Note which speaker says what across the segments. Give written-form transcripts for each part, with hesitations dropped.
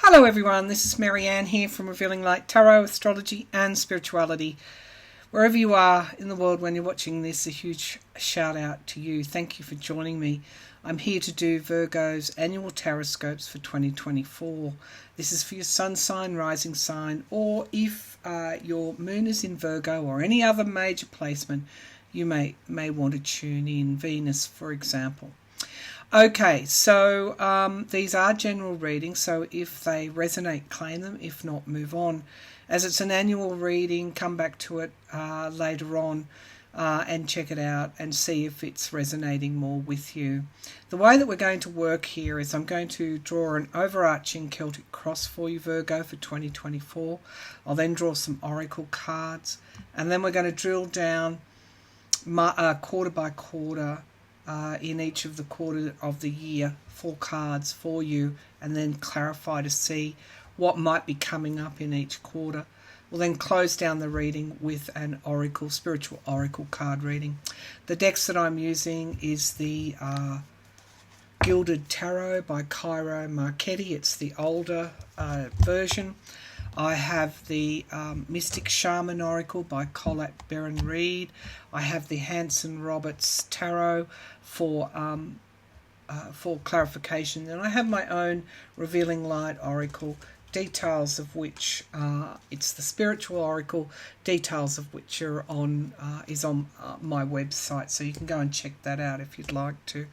Speaker 1: Hello everyone, this is Maryann here from Revealing Light Tarot, Astrology and Spirituality. Wherever you are in the world when you're watching this, a huge shout out to you. Thank you for joining me. I'm here to do Virgo's annual taroscopes for 2024. This is for your sun sign, rising sign, or if your moon is in Virgo or any other major placement, you may want to tune in, Venus for example. Okay, so these are general readings, so if they resonate, claim them. If not, move on. As it's an annual reading, come back to it later on and check it out and see if it's resonating more with you. The way that we're going to work here is I'm going to draw an overarching Celtic cross for you, Virgo, for 2024. I'll then draw some oracle cards, and then we're going to drill down quarter by quarter in each of the quarter of the year, 4 cards for you, and then clarify to see what might be coming up in each quarter. We'll then close down the reading with an oracle, spiritual oracle card reading. The decks that I'm using is the Gilded Tarot by Cairo Marchetti. It's the older version. I have the Mystic Shaman Oracle by Colette Baron Reed. I have the Hanson Roberts Tarot for clarification. Then I have my own Revealing Light Oracle, details of which it's the spiritual oracle, details of which are on my website, so you can go and check that out if you'd like to.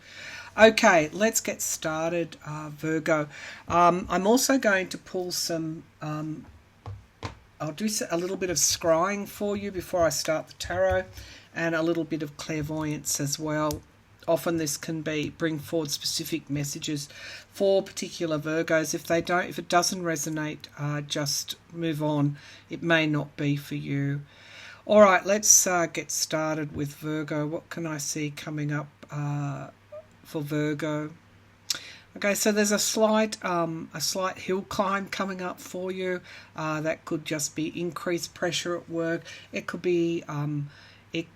Speaker 1: Okay, let's get started, Virgo. I'm also going to pull some I'll do a little bit of scrying for you before I start the tarot, and a little bit of clairvoyance as well. Often this can bring forward specific messages for particular Virgos. If it doesn't resonate, just move on. It may not be for you. All right, let's get started with Virgo. What can I see coming up for Virgo? Okay, so there's a slight hill climb coming up for you. That could just be increased pressure at work. It could be, we've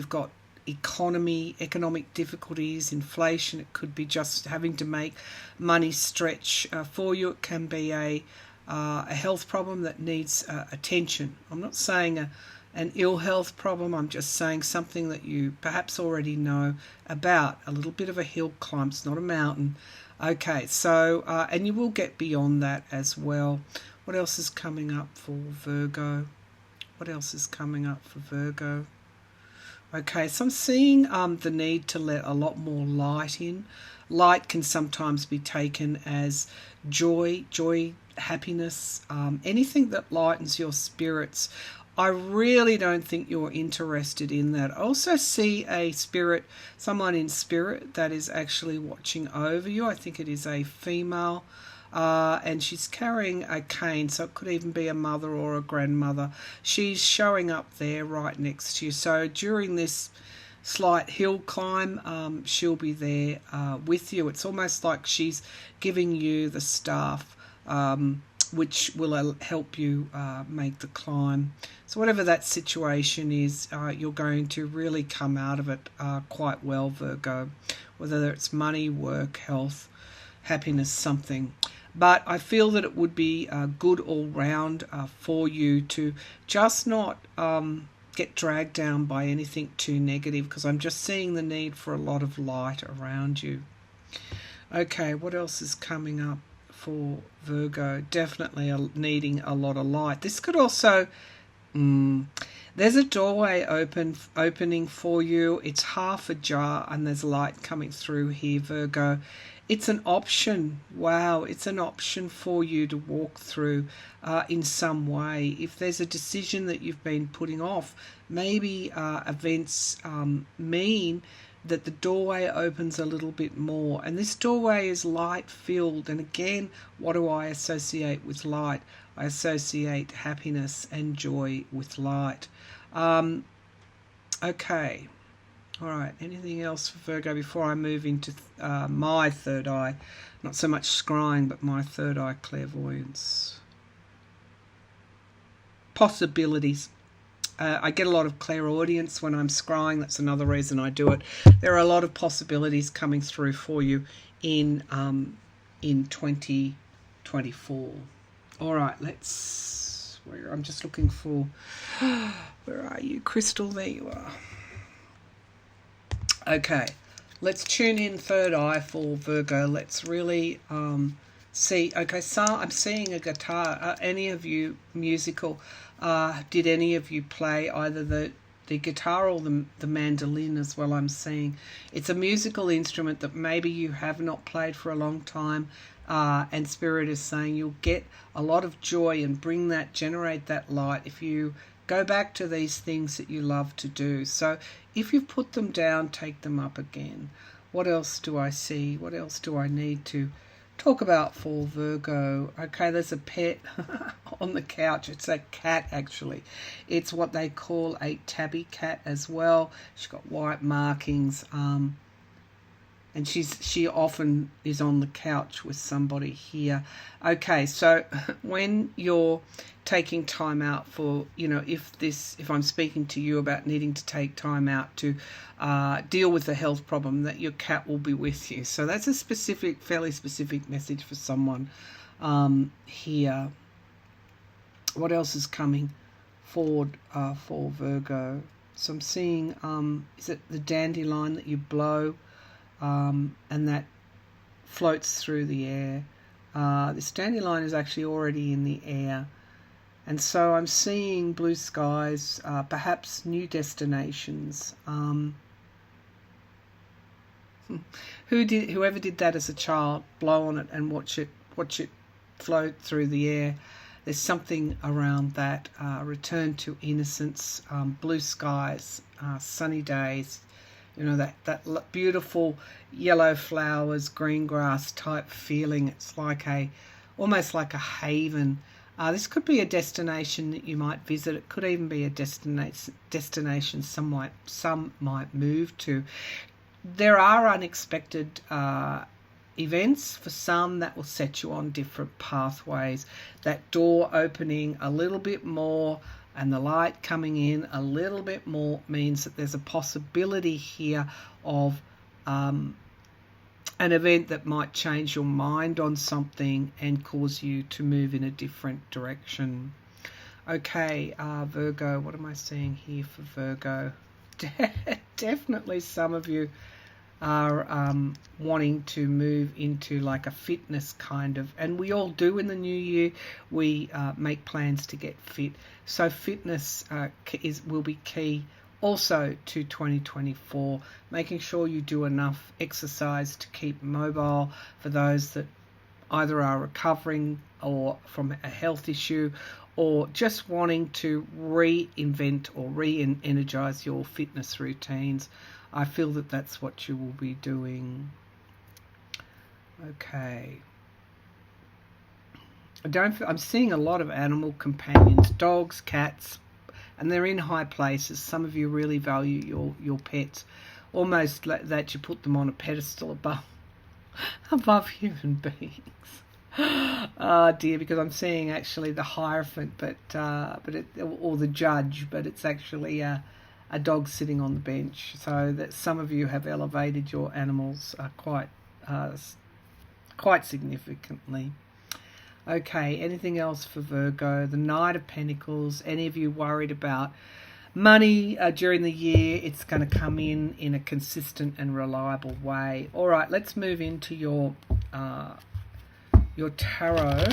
Speaker 1: got economic difficulties, inflation. It could be just having to make money stretch for you. It can be a health problem that needs attention. I'm not saying an ill health problem. I'm just saying something that you perhaps already know about. A little bit of a hill climb. It's not a mountain. Okay, so and you will get beyond that as well. What else is coming up for Virgo? What else is coming up for Virgo? Okay, so I'm seeing the need to let a lot more light in. Light can sometimes be taken as joy, happiness, anything that lightens your spirits. I really don't think you're interested in that. I also see someone in spirit that is actually watching over you. I think it is a female, and she's carrying a cane, so it could even be a mother or a grandmother. She's showing up there right next to you. So during this slight hill climb, she'll be there with you. It's almost like she's giving you the staff, which will help you make the climb. So whatever that situation is, you're going to really come out of it quite well, Virgo, whether it's money, work, health, happiness, something. But I feel that it would be good all round for you to just not get dragged down by anything too negative, because I'm just seeing the need for a lot of light around you. Okay, what else is coming up for Virgo? Definitely needing a lot of light. This could also there's a doorway opening for you. It's half ajar and there's light coming through here, Virgo. It's an option. Wow, it's an option for you to walk through in some way. If there's a decision that you've been putting off, maybe events mean that the doorway opens a little bit more, and this doorway is light filled. And again, what do I associate with light? I associate happiness and joy with light. Okay, all right, anything else for Virgo before I move into my third eye? Not so much scrying, but my third eye clairvoyance. Possibilities. I get a lot of clairaudience when I'm scrying. That's another reason I do it. There are a lot of possibilities coming through for you in in 2024. All right, I'm just looking for, where are you, Crystal? There you are. Okay, let's tune in third eye for Virgo. Let's really see. Okay, so I'm seeing a guitar. Any of you musical? Did any of you play either the guitar or the mandolin as well? I'm seeing it's a musical instrument that maybe you have not played for a long time, and Spirit is saying you'll get a lot of joy and generate that light if you go back to these things that you love to do. So if you've put them down, take them up again. What else do I see? What else do I need to talk about for Virgo? Okay, there's a pet on the couch. It's a cat, actually. It's what they call a tabby cat as well. She's got white markings, and she often is on the couch with somebody here. Okay, so when you're taking time out for, if I'm speaking to you about needing to take time out to deal with a health problem, that your cat will be with you. So that's a fairly specific message for someone here. What else is coming forward for Virgo? So I'm seeing, is it the dandelion that you blow, and that floats through the air? This dandelion is actually already in the air. And so I'm seeing blue skies, perhaps new destinations. Whoever did that as a child, blow on it and watch it float through the air. There's something around that. Return to innocence, blue skies, sunny days. That beautiful yellow flowers, green grass type feeling. It's almost like a haven. This could be a destination that you might visit. It could even be a destination some might move to. There are unexpected events for some that will set you on different pathways. That door opening a little bit more and the light coming in a little bit more means that there's a possibility here of an event that might change your mind on something and cause you to move in a different direction. Okay, Virgo, what am I seeing here for Virgo? Definitely some of you are wanting to move into like a fitness kind of, and we all do in the new year. We make plans to get fit. So fitness will be key also to 2024, making sure you do enough exercise to keep mobile for those that either are recovering or from a health issue or just wanting to reinvent or re-energize your fitness routines. I feel that that's what you will be doing. Okay. I'm seeing a lot of animal companions, dogs, cats, and they're in high places. Some of you really value your pets, almost that you put them on a pedestal above human beings. Oh dear, because I'm seeing actually the Hierophant, or the judge, but it's actually a dog sitting on the bench. So that some of you have elevated your animals quite significantly. Okay, anything else for Virgo? The Knight of Pentacles. Any of you worried about money during the year? It's going to come in a consistent and reliable way. All right, let's move into your tarot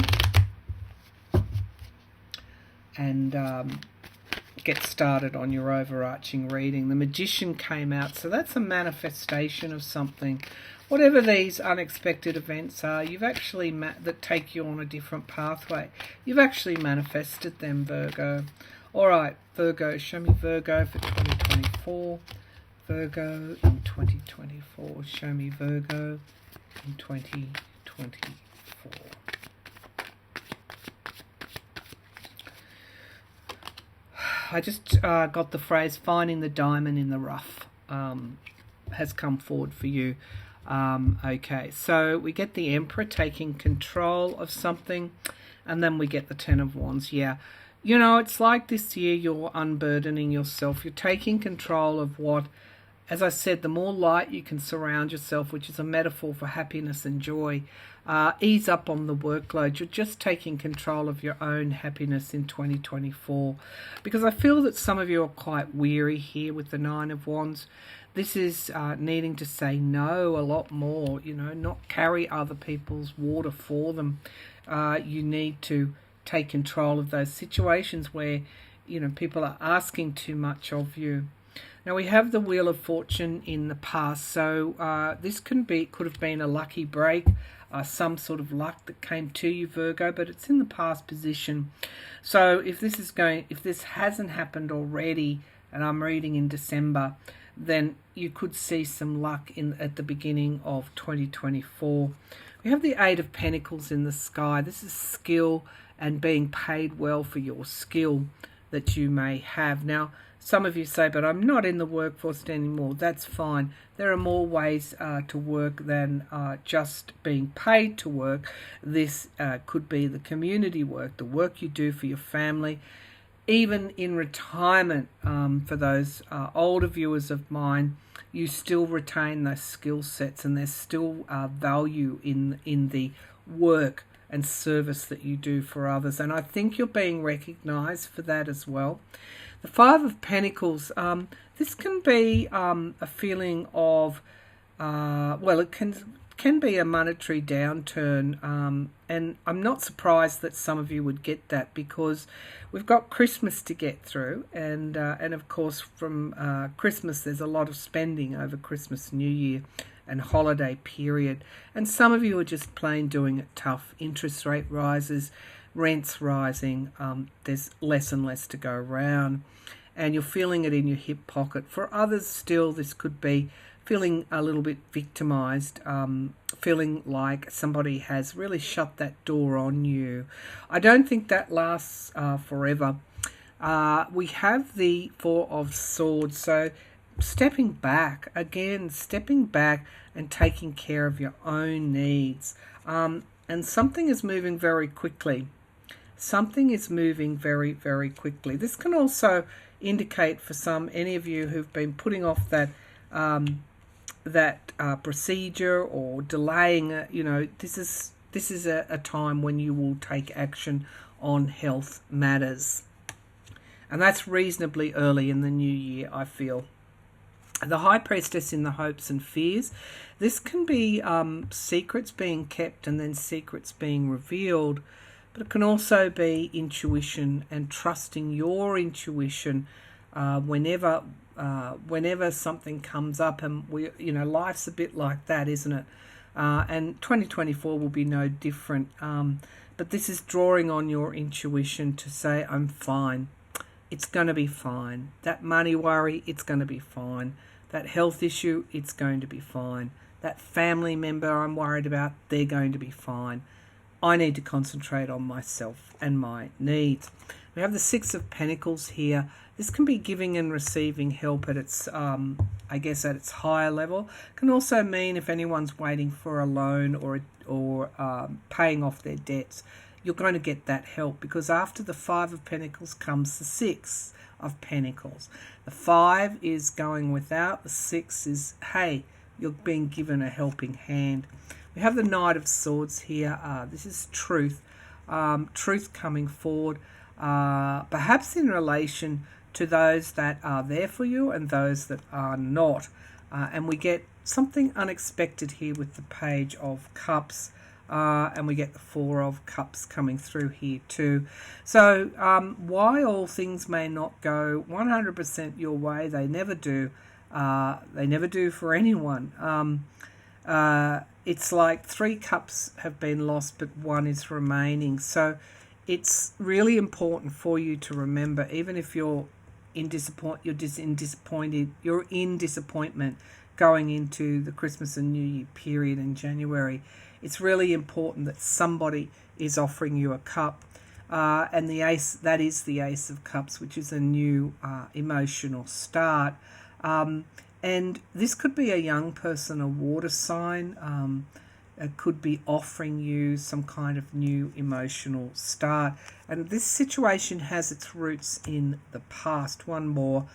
Speaker 1: and get started on your overarching reading. The Magician came out, so that's a manifestation of something. Whatever these unexpected events are, you've actually that take you on a different pathway. You've actually manifested them, Virgo. All right, Virgo, show me Virgo for 2024. Virgo in 2024. Show me Virgo in 2024. I just got the phrase "finding the diamond in the rough" has come forward for you. Okay, so we get the Emperor taking control of something, and then we get the Ten of Wands. Yeah, it's like this year you're unburdening yourself. You're taking control of what, as I said, the more light you can surround yourself, which is a metaphor for happiness and joy, Ease up on the workload. You're just taking control of your own happiness in 2024. Because I feel that some of you are quite weary here with the Nine of Wands. This is needing to say no a lot more, not carry other people's water for them. You need to take control of those situations where, people are asking too much of you. Now we have the Wheel of Fortune in the past, so this could have been a lucky break, some sort of luck that came to you, Virgo, but it's in the past position. So if this hasn't happened already, and I'm reading in December, then you could see some luck at the beginning of 2024. We have the Eight of Pentacles in the sky. This is skill and being paid well for your skill that you may have. Now, some of you say, but I'm not in the workforce anymore. That's fine. There are more ways to work than just being paid to work. This could be the community work, the work you do for your family. Even in retirement, for those older viewers of mine, you still retain those skill sets, and there's still value in the work and service that you do for others. And I think you're being recognized for that as well. The Five of Pentacles, this can be a feeling of, it can be a monetary downturn, and I'm not surprised that some of you would get that, because we've got Christmas to get through, and of course from Christmas there's a lot of spending over Christmas, New Year and holiday period, and some of you are just plain doing it tough. Interest rate rises, rents rising, there's less and less to go around, and you're feeling it in your hip pocket. For others still, this could be feeling a little bit victimized, feeling like somebody has really shut that door on you. I don't think that lasts forever. We have the Four of Swords, so stepping back and taking care of your own needs. And something is moving very quickly. Something is moving very, very quickly. This can also indicate for any of you who've been putting off that procedure or delaying it, this is a time when you will take action on health matters. And that's reasonably early in the new year, I feel. The High Priestess in the Hopes and Fears. This can be secrets being kept and then secrets being revealed. But it can also be intuition and trusting your intuition whenever something comes up. And life's a bit like that, isn't it? And 2024 will be no different. But this is drawing on your intuition to say, I'm fine. It's going to be fine. That money worry, it's going to be fine. That health issue, it's going to be fine. That family member I'm worried about, they're going to be fine. I need to concentrate on myself and my needs. We have the Six of Pentacles here. This can be giving and receiving help at its, at its higher level. It can also mean if anyone's waiting for a loan or paying off their debts, you're going to get that help, because after the Five of Pentacles comes the Six of Pentacles. The 5 is going without. The 6 is, hey, you're being given a helping hand. We have the Knight of Swords here. This is truth. Truth coming forward, perhaps in relation to those that are there for you and those that are not. And we get something unexpected here with the Page of Cups. And we get the Four of Cups coming through here too. So why all things may not go 100% your way, they never do. They never do for anyone. It's like 3 cups have been lost, but 1 is remaining. So it's really important for you to remember, even if you're in disappointment going into the Christmas and New Year period in January. It's really important that somebody is offering you a cup. And the Ace, that is the Ace of Cups, which is a new emotional start. And this could be a young person, a water sign. It could be offering you some kind of new emotional start. And this situation has its roots in the past. One more,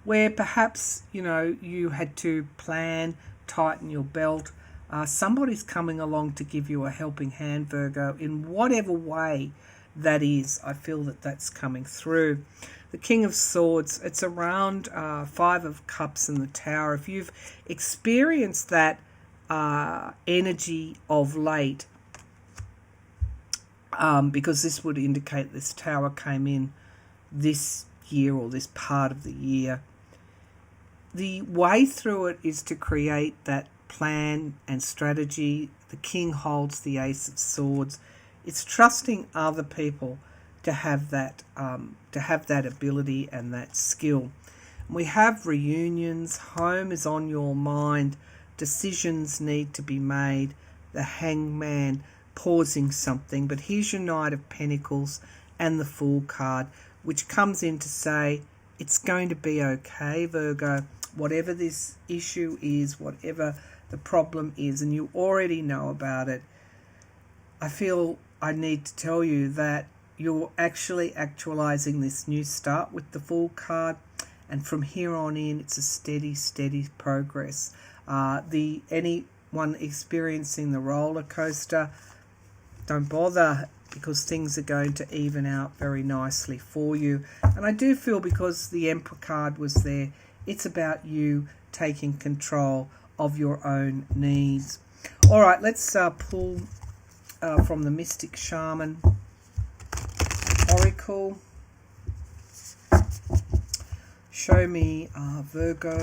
Speaker 1: where perhaps, you had to plan, tighten your belt, Somebody's coming along to give you a helping hand, Virgo, in whatever way that is. I feel that that's coming through. The King of Swords, it's around Five of Cups in the Tower. If you've experienced that energy of late, because this would indicate this Tower came in this year or this part of the year, the way through it is to create that plan and strategy. The King holds the Ace of Swords. It's trusting other people to have that ability and that skill. We have reunions. Home is on your mind. Decisions need to be made. The Hangman pausing something. But here's your Knight of Pentacles and the Fool card, which comes in to say it's going to be okay, Virgo. Whatever this issue is, whatever the problem is, and you already know about it, I feel I need to tell you that you're actually actualizing this new start with the Fool card, and from here on in, it's a steady progress. Anyone experiencing the roller coaster, don't bother, because things are going to even out very nicely for you. And I do feel, because the Emperor card was there, it's about you taking control of your own needs. All right, let's pull from the Mystic Shaman Oracle. Show me Virgo.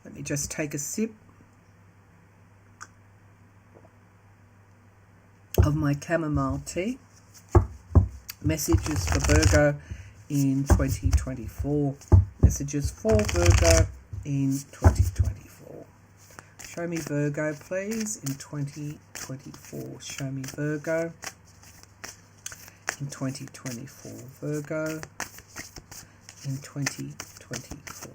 Speaker 1: Let me just take a sip of my chamomile tea. Messages for Virgo in 2024. Messages for Virgo in 2024. Show me Virgo, please, in 2024. Show me Virgo in 2024. Virgo in 2024.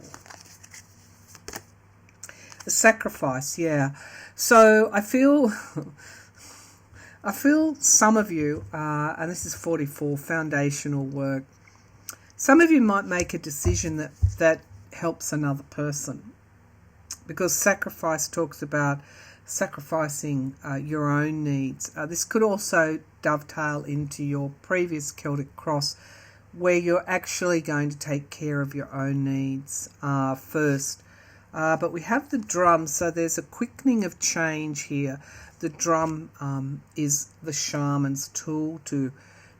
Speaker 1: The sacrifice, yeah. So I feel some of you, and this is 44, foundational work. Some of you might make a decision that helps another person, because sacrifice talks about sacrificing your own needs. This could also dovetail into your previous Celtic cross, where you're actually going to take care of your own needs first. But we have the drum, so there's a quickening of change here. The drum is the shaman's tool to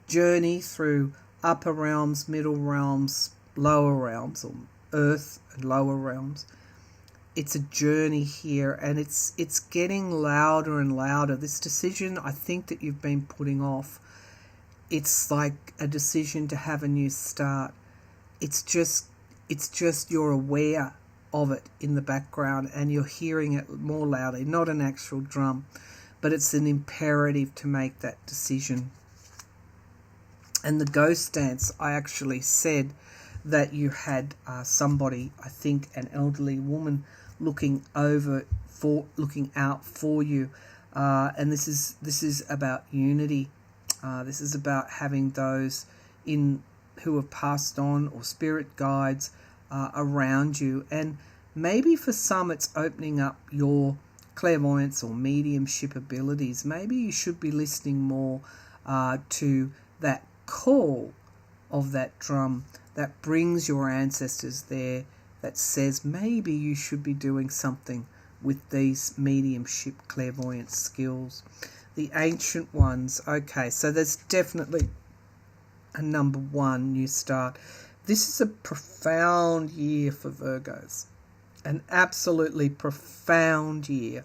Speaker 1: journey through upper realms, middle realms, lower realms, or earth and lower realms. It's a journey here, and it's getting louder and louder. This decision, I think, that you've been putting off, it's like a decision to have a new start. It's just you're aware of it in the background, and you're hearing it more loudly. Not an actual drum, but it's an imperative to make that decision. And the ghost dance, I actually said that you had somebody, I think an elderly woman, looking out for you, and this is about unity. This is about having those who have passed on, or spirit guides around you. And maybe for some it's opening up your clairvoyance or mediumship abilities. Maybe you should be listening more to that call of that drum that brings your ancestors there, that says maybe you should be doing something with these mediumship clairvoyant skills. The ancient ones. Okay, so there's definitely a number one, new start. This is a profound year for Virgos. An absolutely profound year.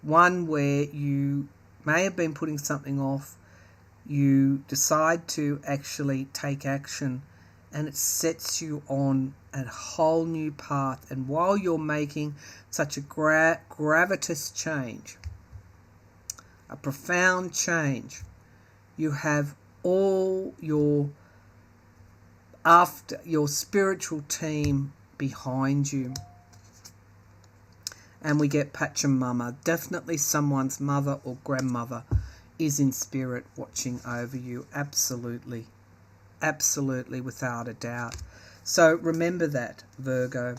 Speaker 1: One where you may have been putting something off. You decide to actually take action, and it sets you on a whole new path. And while you're making such a gravitous change, a profound change, you have all your spiritual team behind you. And we get Pachamama. Definitely someone's mother or grandmother is in spirit watching over you. Absolutely. Absolutely, without a doubt. So remember that, Virgo.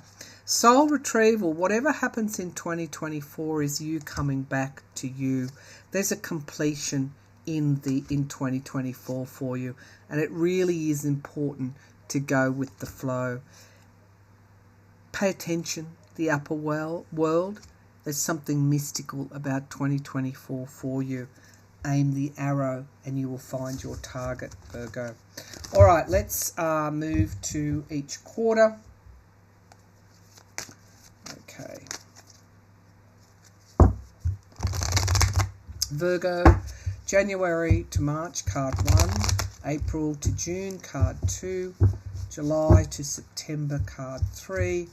Speaker 1: Soul retrieval, whatever happens in 2024 is you coming back to you. There's a completion in 2024 for you, and it really is important to go with the flow. Pay attention, the upper world. There's something mystical about 2024 for you. Aim the arrow and you will find your target, Virgo. All right, let's move to each quarter. Okay. Virgo, January to March, card 1. April to June, card 2. July to September, card 3.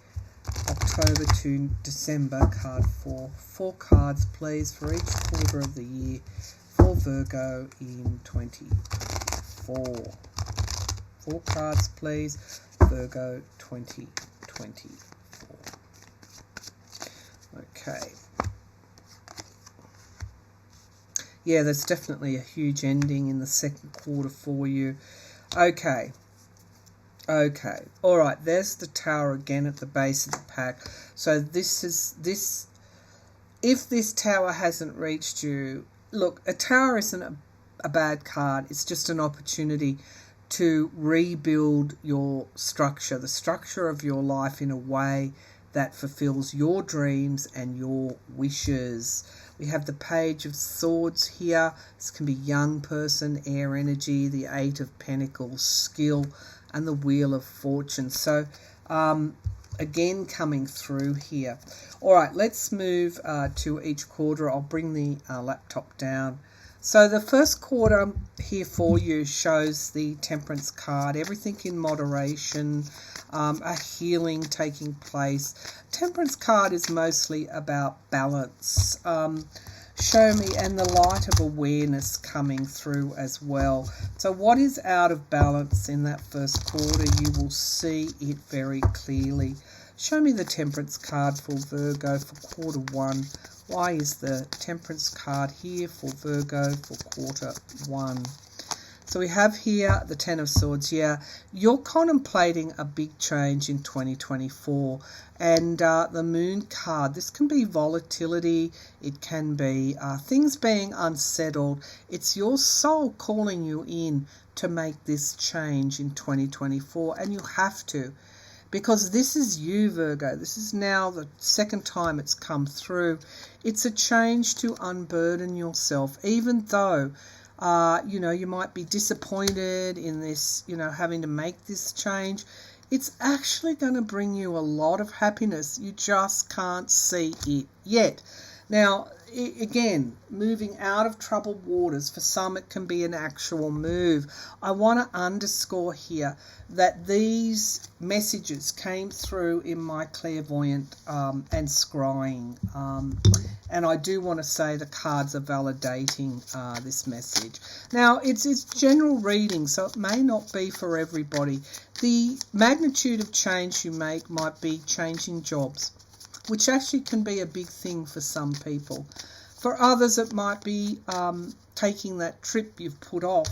Speaker 1: October to December, card 4. 4 cards, please, for each quarter of the year for Virgo in 2024. 4 cards, please, Virgo 2024. Okay. Yeah, there's definitely a huge ending in the second quarter for you. Okay. Okay. All right. There's the Tower again at the base of the pack. So this. If this Tower hasn't reached you, look, a Tower isn't a bad card. It's just an opportunity to rebuild your structure, the structure of your life in a way that fulfills your dreams and your wishes. We have the Page of Swords here. This can be young person, air energy, the 8 of Pentacles, skill, and the Wheel of Fortune. So, again, coming through here. All right, let's move to each quarter. I'll bring the laptop down. So the first quarter here for you shows the Temperance card, everything in moderation, a healing taking place. Temperance card is mostly about balance. Show me, and the light of awareness coming through as well. So what is out of balance in that first quarter? You will see it very clearly. Show me the Temperance card for Virgo for quarter 1. Why is the Temperance card here for Virgo for quarter 1? So we have here the 10 of Swords. Yeah, you're contemplating a big change in 2024. And the Moon card, this can be volatility. It can be things being unsettled. It's your soul calling you in to make this change in 2024. And you have to. Because this is you, Virgo. This is now the second time it's come through. It's a change to unburden yourself, even though, you might be disappointed in this, having to make this change. It's actually going to bring you a lot of happiness. You just can't see it yet. Now, again, moving out of troubled waters, for some it can be an actual move. I want to underscore here that these messages came through in my clairvoyant and scrying. And I do want to say the cards are validating this message. Now, it's general reading, so it may not be for everybody. The magnitude of change you make might be changing jobs, which actually can be a big thing for some people. For others, it might be taking that trip you've put off,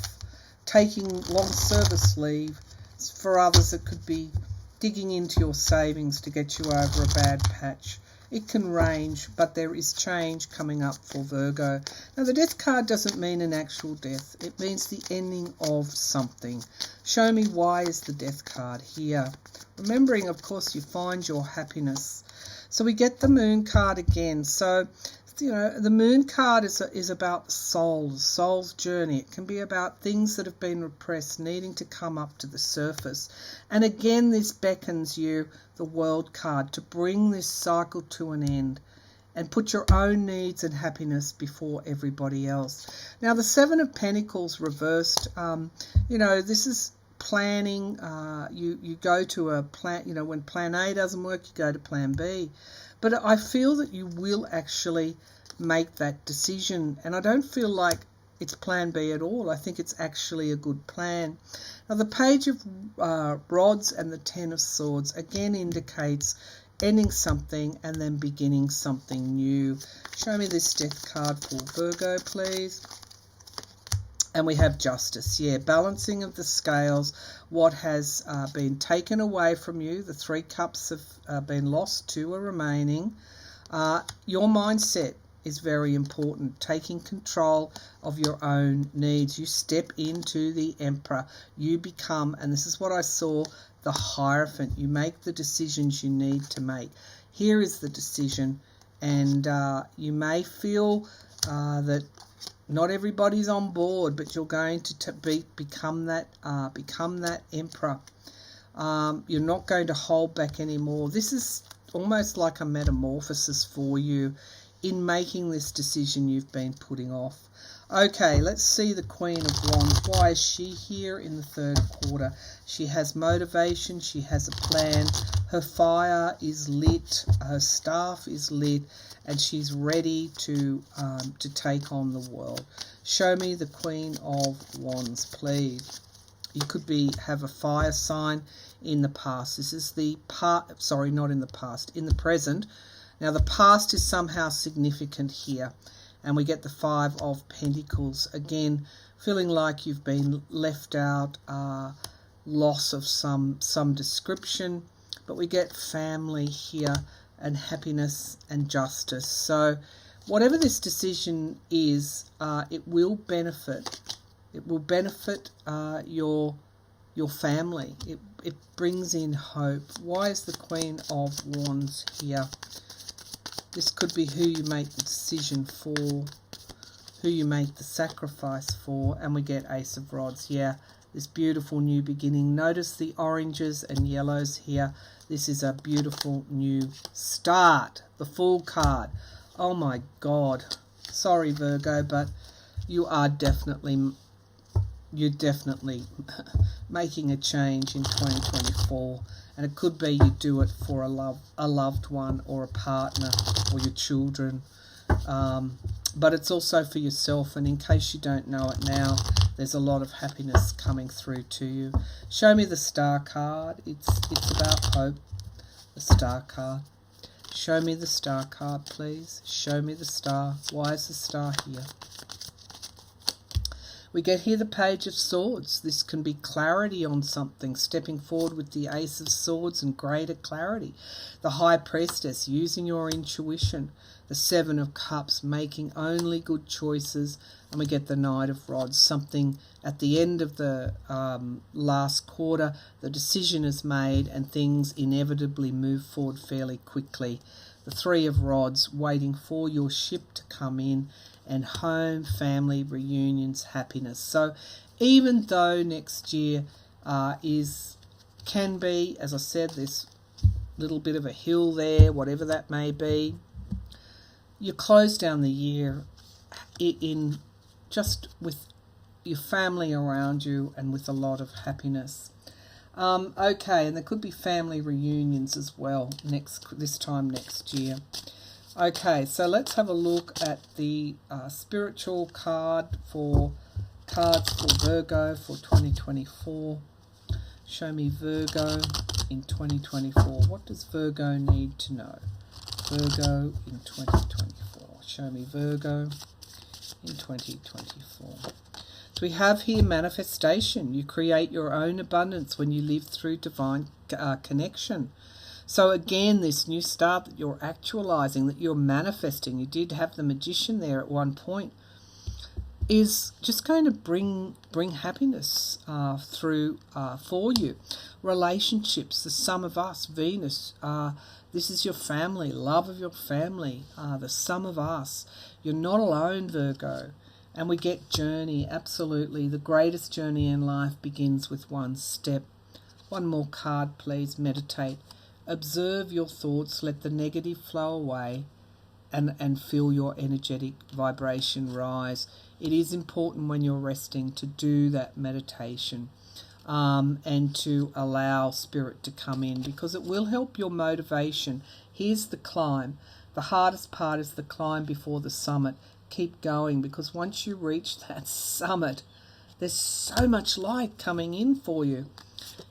Speaker 1: taking long service leave. For others, it could be digging into your savings to get you over a bad patch. It can range, but there is change coming up for Virgo. Now, the Death card doesn't mean an actual death. It means the ending of something. Show me, why is the Death card here? Remembering, of course, you find your happiness. So we get the Moon card again. So, the Moon card is about the soul's journey. It can be about things that have been repressed, needing to come up to the surface. And again, this beckons you, the World card, to bring this cycle to an end and put your own needs and happiness before everybody else. Now, the 7 of Pentacles reversed, this is planning. You go to a plan, when plan A doesn't work, you go to plan B. But I feel that you will actually make that decision. And I don't feel like it's plan B at all. I think it's actually a good plan. Now, the Page of Rods and the 10 of Swords again indicates ending something and then beginning something new. Show me this Death card for Virgo, please. And we have justice, yeah, balancing of the scales, what has been taken away from you. The 3 cups have been lost, 2 are remaining. Your mindset is very important, taking control of your own needs. You step into the Emperor. You become, and this is what I saw, the Hierophant. You make the decisions you need to make. Here is the decision, and you may feel that not everybody's on board, but you're going to become that Emperor. You're not going to hold back anymore. This is almost like a metamorphosis for you in making this decision you've been putting off. Okay, let's see the Queen of Wands. Why is she here in the 3rd quarter? She has motivation. She has a plan. Her fire is lit. Her staff is lit. And she's ready to take on the world. Show me the Queen of Wands, please. You could have a fire sign in the past. This is the sorry, not in the past, in the present. Now the past is somehow significant here. And we get the 5 of Pentacles. Again, feeling like you've been left out, loss of some description. But we get family here, and happiness and justice. So whatever this decision is, it will benefit. It will benefit your family. It brings in hope. Why is the Queen of Wands here? This could be who you make the decision for, who you make the sacrifice for, and we get Ace of Rods. Yeah, this beautiful new beginning. Notice the oranges and yellows here. This is a beautiful new start. The Fool card. Oh my God. Sorry, Virgo, but you're definitely making a change in 2024. And it could be you do it for a loved one or a partner or your children. But it's also for yourself. And in case you don't know it now, there's a lot of happiness coming through to you. Show me the Star card. It's about hope. The Star card. Show me the Star card, please. Show me the Star. Why is the Star here? We get here the Page of Swords. This can be clarity on something, stepping forward with the Ace of Swords and greater clarity. The High Priestess, using your intuition. The 7 of Cups, making only good choices. And we get the Knight of Rods, something at the end of the last quarter, the decision is made and things inevitably move forward fairly quickly. The 3 of Rods, waiting for your ship to come in, and home, family, reunions, happiness. So even though next year can be, as I said, this little bit of a hill there, whatever that may be, you close down the year in just with your family around you and with a lot of happiness. Okay, and there could be family reunions as well this time next year. Okay, so let's have a look at the spiritual cards for Virgo for 2024. Show me Virgo in 2024. What does Virgo need to know? Virgo in 2024. Show me Virgo in 2024. So we have here manifestation. You create your own abundance when you live through divine connection. So again, this new start that you're actualizing, that you're manifesting, you did have the Magician there at one point, is just going to bring happiness through for you. Relationships, the sum of us, Venus, this is your family, love of your family, the sum of us. You're not alone, Virgo. And we get journey, absolutely. The greatest journey in life begins with one step. One more card, please. Meditate. Observe your thoughts, let the negative flow away, and feel your energetic vibration rise. It is important when you're resting to do that meditation and to allow spirit to come in, because it will help your motivation. Here's the climb. The hardest part is the climb before the summit. Keep going, because once you reach that summit, there's so much light coming in for you.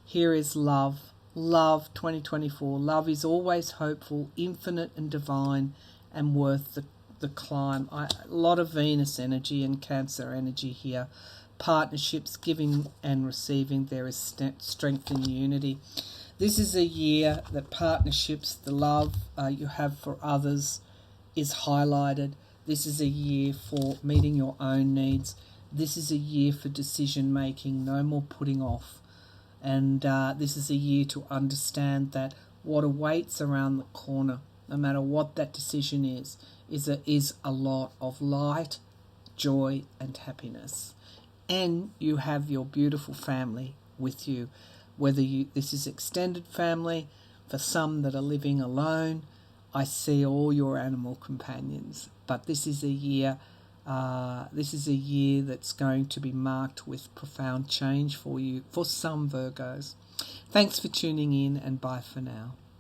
Speaker 1: Here is love. Love 2024. Love is always hopeful, infinite and divine, and worth the climb. A lot of Venus energy and Cancer energy here. partnerships, giving and receiving, there is strength and unity. This is a year that partnerships, the love you have for others is highlighted. This is a year for meeting your own needs. This is a year for decision making, no more putting off. And this is a year to understand that what awaits around the corner, no matter what that decision is a lot of light, joy and happiness. And you have your beautiful family with you, whether this is extended family, for some that are living alone. I see all your animal companions, but this is a year that's going to be marked with profound change for you, for some Virgos. Thanks for tuning in, and bye for now.